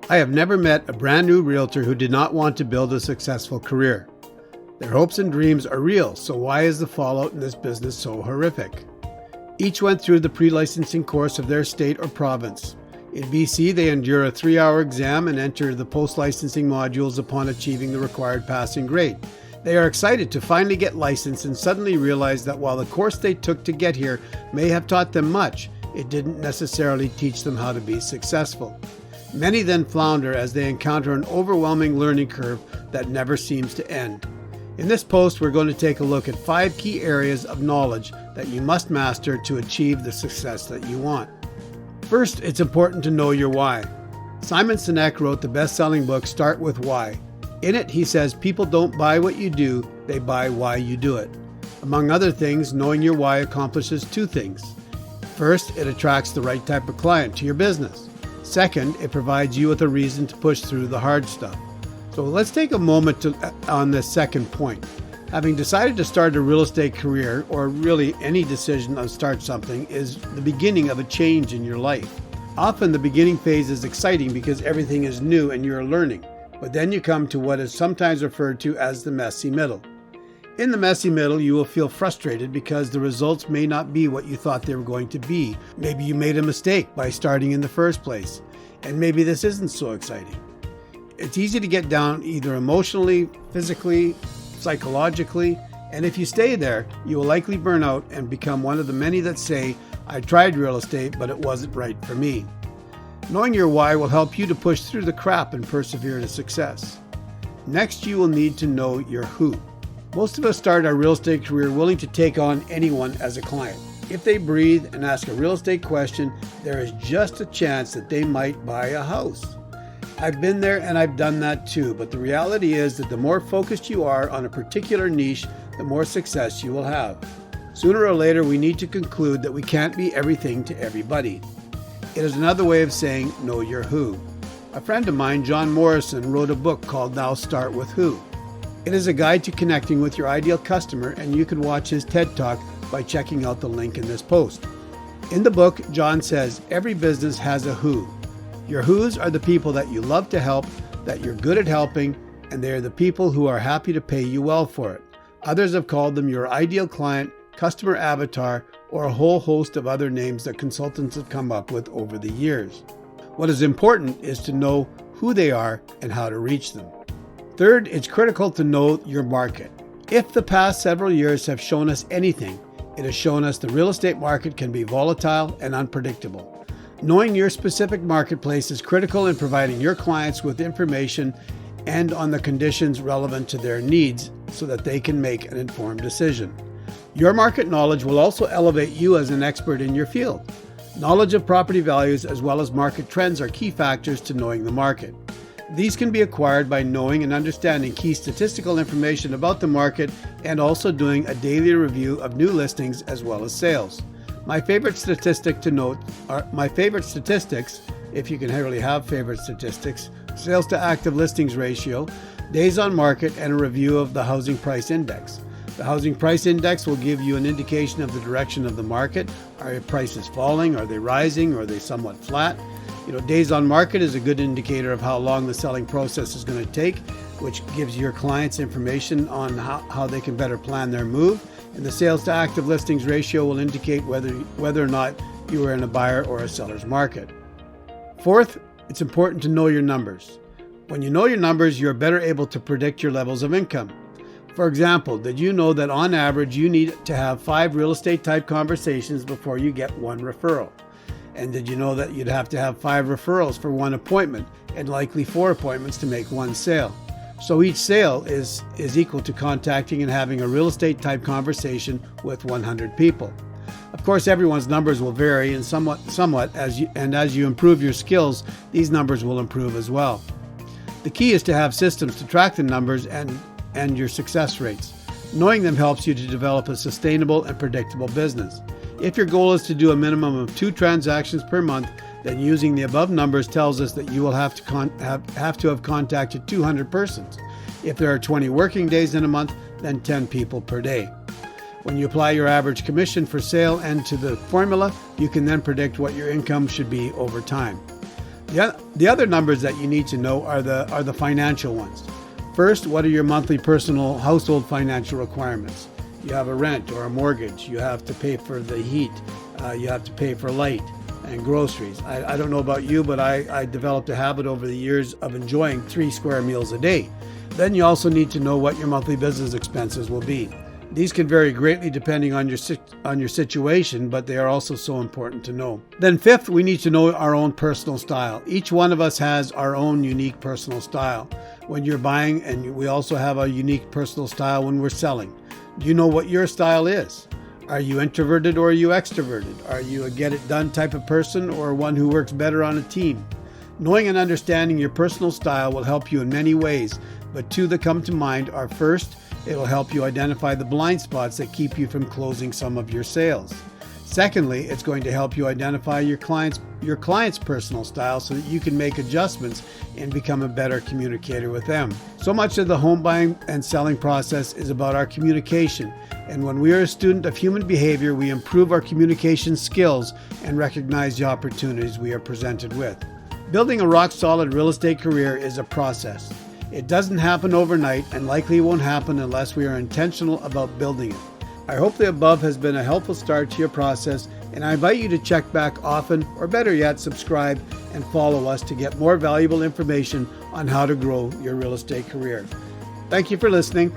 I have never met a brand new realtor who did not want to build a successful career. Their hopes and dreams are real, so why is the fallout in this business so horrific? Each went through the pre-licensing course of their state or province. In BC, they endure a 3-hour exam and enter the post-licensing modules upon achieving the required passing grade. They are excited to finally get licensed and suddenly realize that while the course they took to get here may have taught them much, it didn't necessarily teach them how to be successful. Many then flounder as they encounter an overwhelming learning curve that never seems to end. In this post, we're going to take a look at 5 key areas of knowledge that you must master to achieve the success that you want. First, it's important to know your why. Simon Sinek wrote the best-selling book, Start With Why. In it, he says people don't buy what you do, they buy why you do it. Among other things, knowing your why accomplishes 2 things. First, it attracts the right type of client to your business. Second, it provides you with a reason to push through the hard stuff. So let's take a moment on this second point. Having decided to start a real estate career, or really any decision to start something, is the beginning of a change in your life. Often the beginning phase is exciting because everything is new and you're learning, but then you come to what is sometimes referred to as the messy middle. In the messy middle, you will feel frustrated because the results may not be what you thought they were going to be. Maybe you made a mistake by starting in the first place, and maybe this isn't so exciting. It's easy to get down either emotionally, physically, psychologically, and if you stay there, you will likely burn out and become one of the many that say, I tried real estate, but it wasn't right for me. Knowing your why will help you to push through the crap and persevere to success. Next, you will need to know your who. Most of us start our real estate career willing to take on anyone as a client. If they breathe and ask a real estate question, there is just a chance that they might buy a house. I've been there and I've done that too, but the reality is that the more focused you are on a particular niche, the more success you will have. Sooner or later, we need to conclude that we can't be everything to everybody. It is another way of saying, know your who. A friend of mine, John Morrison, wrote a book called Now Start With Who. It is a guide to connecting with your ideal customer, and you can watch his TED Talk by checking out the link in this post. In the book, John says, every business has a who. Your who's are the people that you love to help, that you're good at helping, and they are the people who are happy to pay you well for it. Others have called them your ideal client, customer avatar, or a whole host of other names that consultants have come up with over the years. What is important is to know who they are and how to reach them. Third, it's critical to know your market. If the past several years have shown us anything, it has shown us the real estate market can be volatile and unpredictable. Knowing your specific marketplace is critical in providing your clients with information and on the conditions relevant to their needs so that they can make an informed decision. Your market knowledge will also elevate you as an expert in your field. Knowledge of property values as well as market trends are key factors to knowing the market. These can be acquired by knowing and understanding key statistical information about the market and also doing a daily review of new listings as well as sales. My favorite statistic to note are my favorite statistics, if you can really have favorite statistics, sales to active listings ratio, days on market, and a review of the housing price index. The housing price index will give you an indication of the direction of the market. Are prices falling? Are they rising? Or are they somewhat flat? Days on market is a good indicator of how long the selling process is going to take, which gives your clients information on how they can better plan their move. And the sales to active listings ratio will indicate whether or not you are in a buyer or a seller's market. Fourth, it's important to know your numbers. When you know your numbers, you're better able to predict your levels of income. For example, did you know that on average you need to have 5 real estate type conversations before you get 1 referral? And did you know that you'd have to have 5 referrals for 1 appointment and likely 4 appointments to make 1 sale? So each sale is equal to contacting and having a real estate type conversation with 100 people. Of course, everyone's numbers will vary and somewhat as you improve your skills, these numbers will improve as well. The key is to have systems to track the numbers and your success rates. Knowing them helps you to develop a sustainable and predictable business. If your goal is to do a minimum of 2 transactions per month, then using the above numbers tells us that you will have to have contacted 200 persons. If there are 20 working days in a month, then 10 people per day. When you apply your average commission for sale and to the formula, you can then predict what your income should be over time. The other numbers that you need to know are the financial ones. First, what are your monthly personal household financial requirements? You have a rent or a mortgage. You have to pay for the heat. You have to pay for light and groceries. I don't know about you, but I developed a habit over the years of enjoying 3 square meals a day. Then you also need to know what your monthly business expenses will be. These can vary greatly depending on your situation, but they are also so important to know. Then fifth, we need to know our own personal style. Each one of us has our own unique personal style when you're buying, and we also have a unique personal style when we're selling. Do you know what your style is? Are you introverted or are you extroverted? Are you a get-it-done type of person or one who works better on a team? Knowing and understanding your personal style will help you in many ways, but 2 that come to mind are: first, it will help you identify the blind spots that keep you from closing some of your sales. Secondly, it's going to help you identify your client's personal style so that you can make adjustments and become a better communicator with them. So much of the home buying and selling process is about our communication. And when we are a student of human behavior, we improve our communication skills and recognize the opportunities we are presented with. Building a rock-solid real estate career is a process. It doesn't happen overnight and likely won't happen unless we are intentional about building it. I hope the above has been a helpful start to your process, and I invite you to check back often, or better yet, subscribe and follow us to get more valuable information on how to grow your real estate career. Thank you for listening.